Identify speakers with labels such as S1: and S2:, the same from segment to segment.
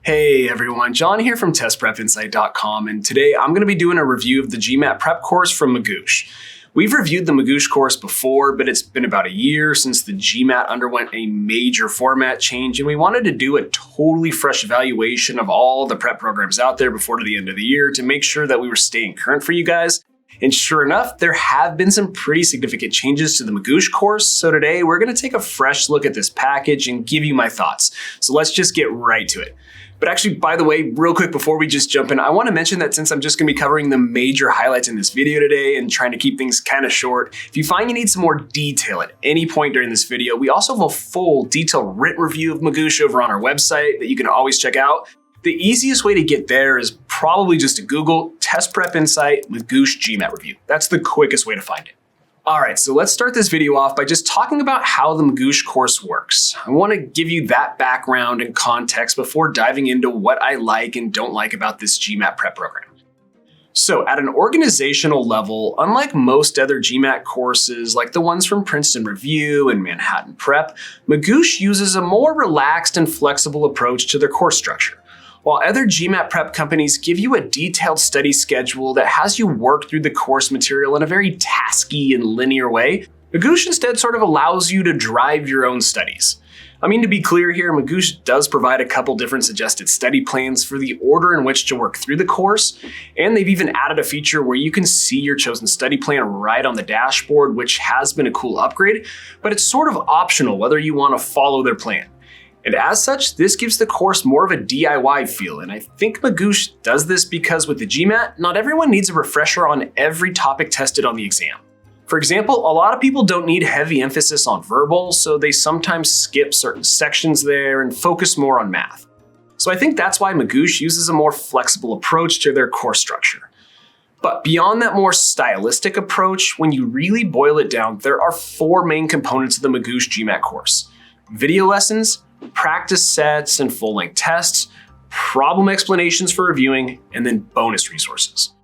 S1: Hey everyone, John here from testprepinsight.com, and today I'm going to be doing a review of the GMAT prep course from Magoosh. We've reviewed the Magoosh course before, but it's been about a year since the GMAT underwent a major format change, and we wanted to do a totally fresh evaluation of all the prep programs out there before the end of the year to make sure that we were staying current for you guys. And sure enough, there have been some pretty significant changes to the Magoosh course, so today we're going to take a fresh look at this package and give you my thoughts. So let's just get right to it. But actually, by the way, real quick before we just jump in, I want to mention that since I'm just going to be covering the major highlights in this video today and trying to keep things kind of short, if you find you need some more detail at any point during this video, we also have a full detailed written review of Magoosh over on our website that you can always check out. The easiest way to get there is probably just to Google Test Prep Insight Magoosh GMAT Review. That's the quickest way to find it. Alright, so let's start this video off by just talking about how the Magoosh course works. I want to give you that background and context before diving into what I like and don't like about this GMAT prep program. So at an organizational level, unlike most other GMAT courses like the ones from Princeton Review and Manhattan Prep, Magoosh uses a more relaxed and flexible approach to their course structure. While other GMAT prep companies give you a detailed study schedule that has you work through the course material in a very tasky and linear way, Magoosh instead sort of allows you to drive your own studies. I mean, to be clear here, Magoosh does provide a couple different suggested study plans for the order in which to work through the course, and they've even added a feature where you can see your chosen study plan right on the dashboard, which has been a cool upgrade, but it's sort of optional whether you want to follow their plan. And as such, this gives the course more of a DIY feel, and I think Magoosh does this because with the GMAT, not everyone needs a refresher on every topic tested on the exam. For example, a lot of people don't need heavy emphasis on verbal, so they sometimes skip certain sections there and focus more on math. So I think that's why Magoosh uses a more flexible approach to their course structure. But beyond that more stylistic approach, when you really boil it down, there are four main components of the Magoosh GMAT course: video lessons, practice sets and full-length tests, problem explanations for reviewing, and then bonus resources.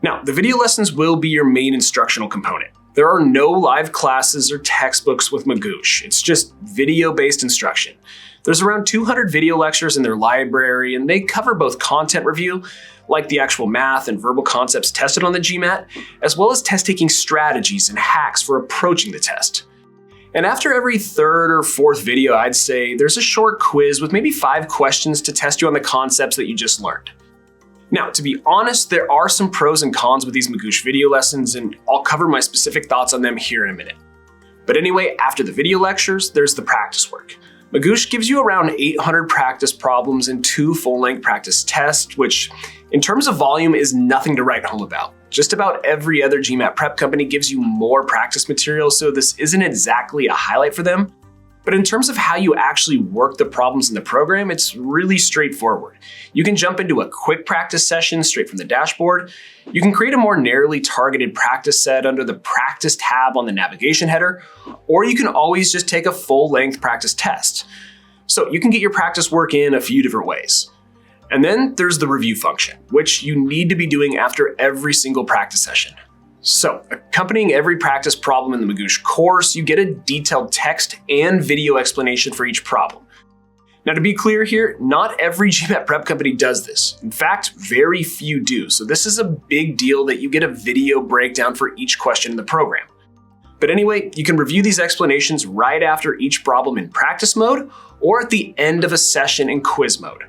S1: Now, the video lessons will be your main instructional component. There are no live classes or textbooks with Magoosh. It's just video-based instruction. There's around 200 video lectures in their library, and they cover both content review, like the actual math and verbal concepts tested on the GMAT, as well as test-taking strategies and hacks for approaching the test. And after every third or fourth video, I'd say there's a short quiz with maybe 5 questions to test you on the concepts that you just learned. Now, to be honest, there are some pros and cons with these Magoosh video lessons, and I'll cover my specific thoughts on them here in a minute. But anyway, after the video lectures, there's the practice work. Magoosh gives you around 800 practice problems and 2 full-length practice tests, which in terms of volume is nothing to write home about. Just about every other GMAT prep company gives you more practice material, so this isn't exactly a highlight for them. But in terms of how you actually work the problems in the program, it's really straightforward. You can jump into a quick practice session straight from the dashboard. You can create a more narrowly targeted practice set under the practice tab on the navigation header, or you can always just take a full-length practice test. So you can get your practice work in a few different ways. And then there's the review function, which you need to be doing after every single practice session. So, accompanying every practice problem in the Magoosh course, you get a detailed text and video explanation for each problem. Now, to be clear here, not every GMAT prep company does this. In fact, very few do. So this is a big deal that you get a video breakdown for each question in the program. But anyway, you can review these explanations right after each problem in practice mode or at the end of a session in quiz mode.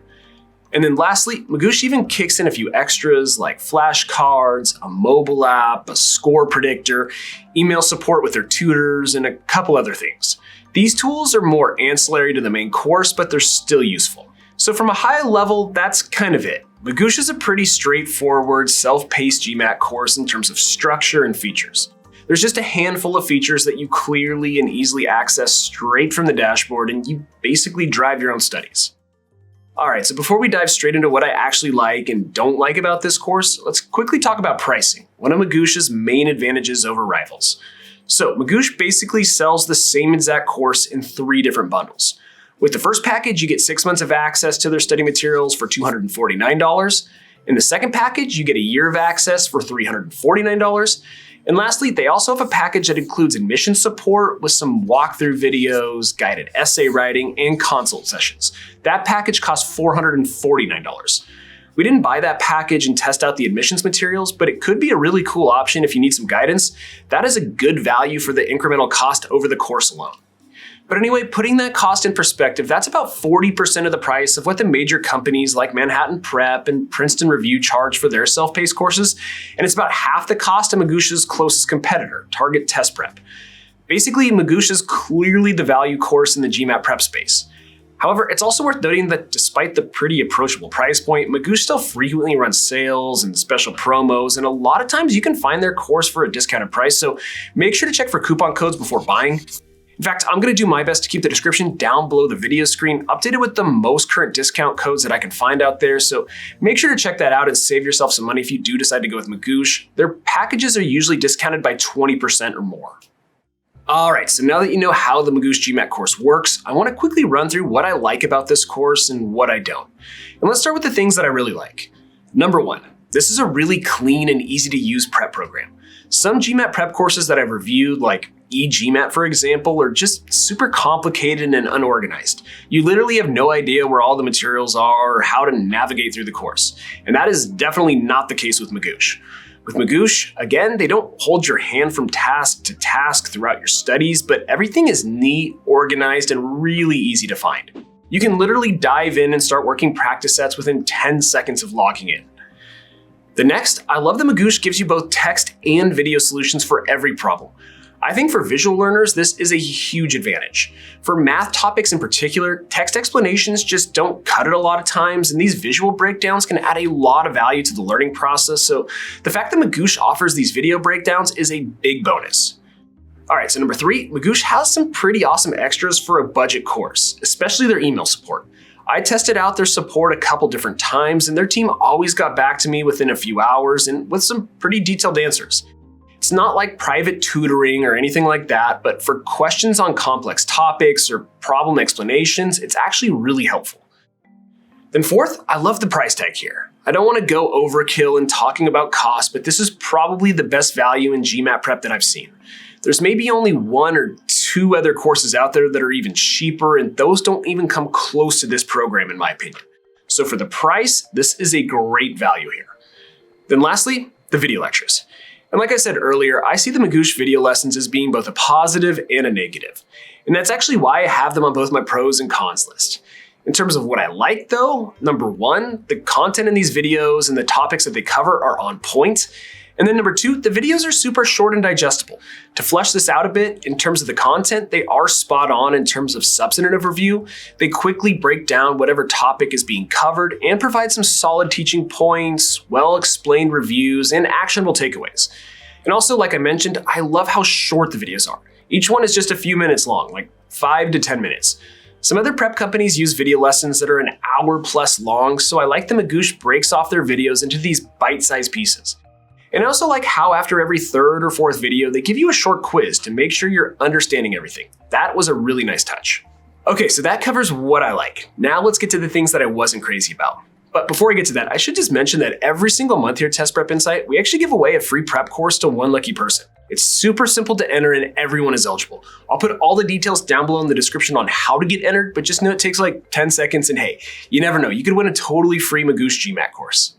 S1: And then lastly, Magoosh even kicks in a few extras like flashcards, a mobile app, a score predictor, email support with their tutors, and a couple other things. These tools are more ancillary to the main course, but they're still useful. So from a high level, that's kind of it. Magoosh is a pretty straightforward, self-paced GMAT course in terms of structure and features. There's just a handful of features that you clearly and easily access straight from the dashboard, and you basically drive your own studies. Alright, so before we dive straight into what I actually like and don't like about this course, let's quickly talk about pricing, one of Magoosh's main advantages over rivals. So Magoosh basically sells the same exact course in 3 different bundles. With the first package, you get 6 months of access to their study materials for $249. In the second package, you get a year of access for $349. And lastly, they also have a package that includes admission support with some walkthrough videos, guided essay writing, and consult sessions. That package costs $449. We didn't buy that package and test out the admissions materials, but it could be a really cool option if you need some guidance. That is a good value for the incremental cost over the course alone. But anyway, putting that cost in perspective, that's about 40% of the price of what the major companies like Manhattan Prep and Princeton Review charge for their self-paced courses, and it's about half the cost of Magoosh's closest competitor, Target Test Prep. Basically, Magoosh is clearly the value course in the GMAT prep space. However, it's also worth noting that despite the pretty approachable price point, Magoosh still frequently runs sales and special promos, and a lot of times you can find their course for a discounted price, so make sure to check for coupon codes before buying. In fact, I'm going to do my best to keep the description down below the video screen updated with the most current discount codes that I can find out there, so make sure to check that out and save yourself some money if you do decide to go with Magoosh. Their packages are usually discounted by 20% or more. Alright, so now that you know how the Magoosh GMAT course works, I want to quickly run through what I like about this course and what I don't. And let's start with the things that I really like. Number 1, this is a really clean and easy to use prep program. Some GMAT prep courses that I've reviewed, like eGMAT for example, are just super complicated and unorganized. You literally have no idea where all the materials are or how to navigate through the course. And that is definitely not the case with Magoosh. With Magoosh, again, they don't hold your hand from task to task throughout your studies, but everything is neat, organized, and really easy to find. You can literally dive in and start working practice sets within 10 seconds of logging in. The next, I love that Magoosh gives you both text and video solutions for every problem. I think for visual learners, this is a huge advantage. For math topics in particular, text explanations just don't cut it a lot of times, and these visual breakdowns can add a lot of value to the learning process, so the fact that Magoosh offers these video breakdowns is a big bonus. Alright, so number 3, Magoosh has some pretty awesome extras for a budget course, especially their email support. I tested out their support a couple different times, and their team always got back to me within a few hours and with some pretty detailed answers. It's not like private tutoring or anything like that, but for questions on complex topics or problem explanations, it's actually really helpful. Then fourth, I love the price tag here. I don't want to go overkill in talking about cost, but this is probably the best value in GMAT prep that I've seen. There's maybe only 1 or 2 other courses out there that are even cheaper, and those don't even come close to this program in my opinion. So for the price, this is a great value here. Then lastly, the video lectures. And like I said earlier, I see the Magoosh video lessons as being both a positive and a negative. And that's actually why I have them on both my pros and cons list. In terms of what I like though, number 1, the content in these videos and the topics that they cover are on point. And then number 2, the videos are super short and digestible. To flesh this out a bit, in terms of the content, they are spot on in terms of substantive review. They quickly break down whatever topic is being covered and provide some solid teaching points, well-explained reviews, and actionable takeaways. And also, like I mentioned, I love how short the videos are. Each one is just a few minutes long, like 5 to 10 minutes. Some other prep companies use video lessons that are an hour plus long, so I like that Magoosh breaks off their videos into these bite-sized pieces. And I also like how after every 3rd or 4th video, they give you a short quiz to make sure you're understanding everything. That was a really nice touch. Okay, so that covers what I like. Now let's get to the things that I wasn't crazy about. But before I get to that, I should just mention that every single month here at Test Prep Insight, we actually give away a free prep course to one lucky person. It's super simple to enter and everyone is eligible. I'll put all the details down below in the description on how to get entered, but just know it takes like 10 seconds and hey, you never know, you could win a totally free Magoosh GMAT course.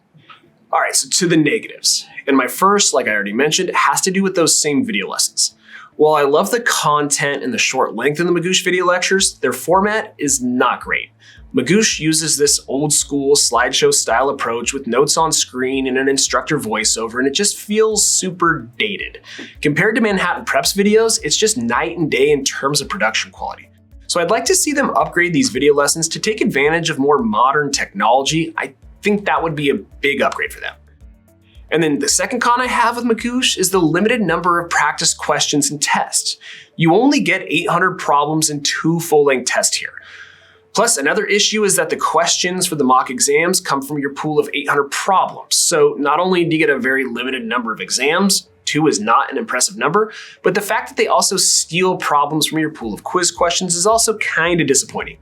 S1: Alright, so to the negatives. And my first, like I already mentioned, has to do with those same video lessons. While I love the content and the short length in the Magoosh video lectures, their format is not great. Magoosh uses this old school slideshow style approach with notes on screen and an instructor voiceover, and it just feels super dated. Compared to Manhattan Prep's videos, it's just night and day in terms of production quality. So I'd like to see them upgrade these video lessons to take advantage of more modern technology. I think that would be a big upgrade for them. And then the second con I have with Magoosh is the limited number of practice questions and tests. You only get 800 problems and 2 full-length tests here. Plus, another issue is that the questions for the mock exams come from your pool of 800 problems. So not only do you get a very limited number of exams, 2 is not an impressive number, but the fact that they also steal problems from your pool of quiz questions is also kind of disappointing.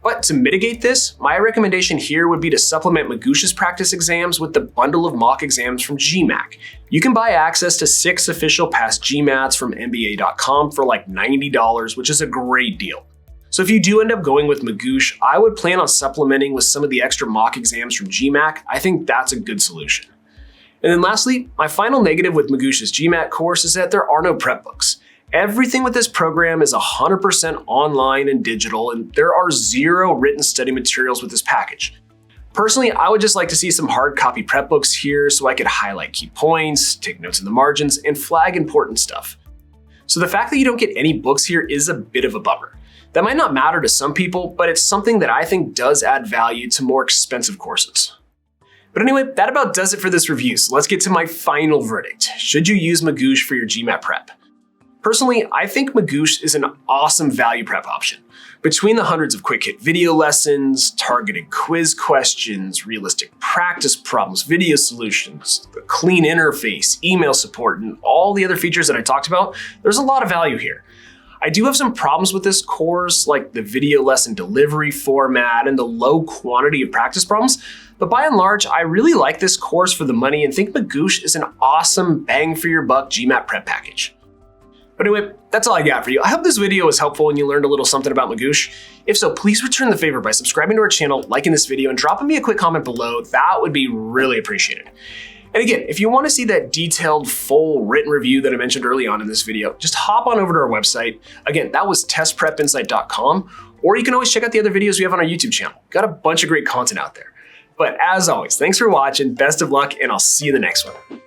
S1: But to mitigate this, my recommendation here would be to supplement Magoosh's practice exams with the bundle of mock exams from GMAT. You can buy access to 6 official past GMATs from MBA.com for like $90, which is a great deal. So if you do end up going with Magoosh, I would plan on supplementing with some of the extra mock exams from GMAT. I think that's a good solution. And then lastly, my final negative with Magoosh's GMAT course is that there are no prep books. Everything with this program is 100% online and digital, and there are 0 written study materials with this package. Personally, I would just like to see some hard copy prep books here so I could highlight key points, take notes in the margins, and flag important stuff. So the fact that you don't get any books here is a bit of a bummer. That might not matter to some people, but it's something that I think does add value to more expensive courses. But anyway, that about does it for this review, so let's get to my final verdict. Should you use Magoosh for your GMAT prep? Personally, I think Magoosh is an awesome value prep option. Between the hundreds of quick hit video lessons, targeted quiz questions, realistic practice problems, video solutions, the clean interface, email support, and all the other features that I talked about, there's a lot of value here. I do have some problems with this course, like the video lesson delivery format and the low quantity of practice problems, but by and large, I really like this course for the money and think Magoosh is an awesome bang for your buck GMAT prep package. But anyway, that's all I got for you. I hope this video was helpful and you learned a little something about Magoosh. If so, please return the favor by subscribing to our channel, liking this video, and dropping me a quick comment below. That would be really appreciated. And again, if you want to see that detailed, full written review that I mentioned early on in this video, just hop on over to our website. Again, that was testprepinsight.com, or you can always check out the other videos we have on our YouTube channel. Got a bunch of great content out there. But as always, thanks for watching, best of luck, and I'll see you in the next one.